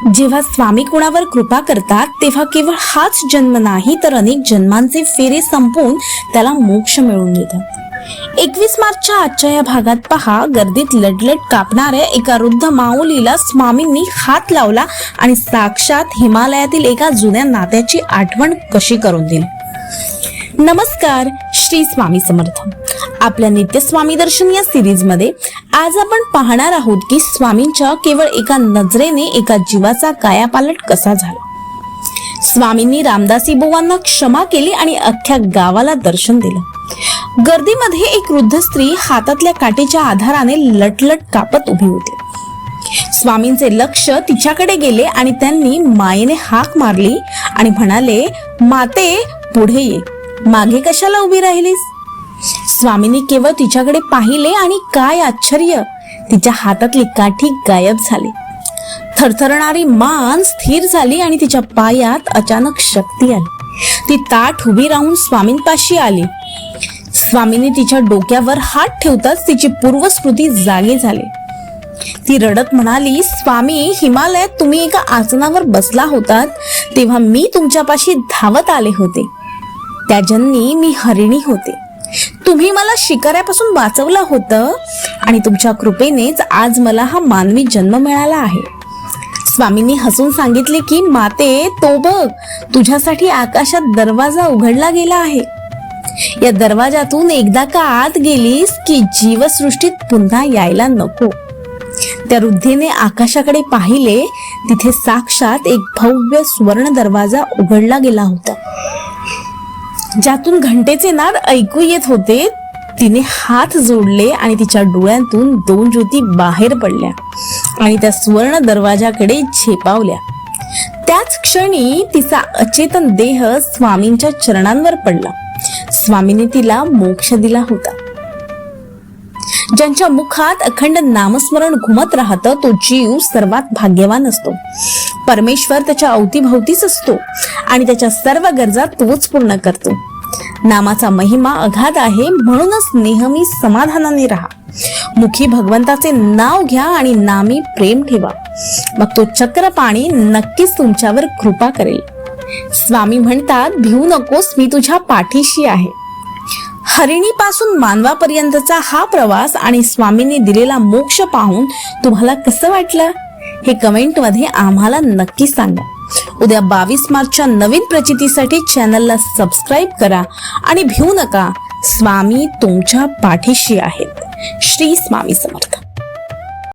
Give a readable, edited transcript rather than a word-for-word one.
जेव्हा स्वामी कोणावर कृपा करतात तेव्हा केवळ हाच जन्म नाही तर अनेक जन्मांचे फेरे संपवून त्याला मोक्ष मिळवून देतात। 21 मार्चच्या आजच्या या भागात पहा, गर्दीत लटलट कापणाऱ्या एका वृद्ध माऊलीला स्वामींनी हात लावला आणि साक्षात हिमालयातील एका जुन्या नात्याची आठवण कशी करून दिली। नमस्कार, श्री स्वामी समर्थ। आपल्या नित्य स्वामी दर्शन या सिरीज मध्ये आज आपण पाहणार आहोत की स्वामींच्या केवळ एका नजरेने एका जीवाचा कायापालट कसा झाला। स्वामींनी रामदासी बुवांना क्षमा केली आणि अख्ख्या गावाला दर्शन दिलं। गर्दीमध्ये एक वृद्ध स्त्री हातातल्या काठीच्या आधाराने लटलट कापत उभी होती। स्वामींचे लक्ष तिच्याकडे गेले आणि त्यांनी मायेने हाक मारली आणि म्हणाले, माते पुढे ये, मागे कशाला उभी राहिलीस। स्वामींनी केवळ तिच्याकडे पाहिले आणि काय आश्चर्य, तिच्या हातातली काठी गायब झाली। थरथरणारी मान स्थिर झाली आणि तिच्या पायात अचानक शक्ती आली। ती ताठ उभी राहून स्वामींपाशी आली। स्वामींनी तिच्या डोक्यावर हात ठेवताच तिची पूर्वस्मृती जागी झाली। ती रडत म्हणाली, स्वामी, हिमालयात तुम्ही एका आसनावर बसला होतात तेव्हा मी तुमच्यापाशी धावत आले होते। त्या जन्मी मी हरिणी होते। तुम्ही मला शिकाऱ्यापासून वाचवलं होतं आणि तुमच्या कृपेनेच आज मला हा मानवी जन्म मिळाला आहे। स्वामींनी हसून सांगितले की माते, तो बघ, तुझ्यासाठी आकाशात दरवाजा उघडला गेला आहे। या दरवाजातून एकदा का आत गेलीस की जीवसृष्टीत पुन्हा यायला नको। त्या वृद्धेने आकाशाकडे पाहिले, तिथे साक्षात एक भव्य सुवर्ण दरवाजा उघडला गेला होता, ज्यातून घंटेचे नाद ऐकू येत होते। तिने हात जोडले आणि तिच्या डोळ्यातून 2 ज्योती बाहेर पडल्या आणि त्या सुवर्ण दरवाजाकडे झेपावल्या। त्याच क्षणी तिचा अचेतन देह स्वामींच्या चरणांवर पडला। स्वामींनी तिला मोक्ष दिला होता। ज्यांच्या मुखात अखंड नामस्मरण घुमत राहतं तो जीव सर्वात भाग्यवान असतो। परमेश्वर त्याच्या अवतीभवतीच असतो आणि त्याच्या सर्व गरजा तोच पूर्ण करतो। नामाचा महिमा अगाध आहे, म्हणूनच नेहमी समाधानाने राहा। मुखी भगवंताचे नाव घ्या आणि नामी प्रेम ठेवा, मग तो चक्रपाणी नक्कीच तुमच्यावर कृपा करेल। स्वामी म्हणतात, भिवू नकोस, मी तुझ्या पाठीशी आहे। हरिणीपासून मानवापर्यंतचा हा प्रवास आणि स्वामींनी दिलेला मोक्ष पाहून तुम्हाला कसं वाटलं हे कमेंट मध्ये आम्हाला नक्की सांगा। उद्या 22 मार्चच्या नवीन प्रचितीसाठी चॅनलला सबस्क्राईब करा आणि भिवू नका, स्वामी तुमच्या पाठीशी आहेत। श्री स्वामी समर्थ।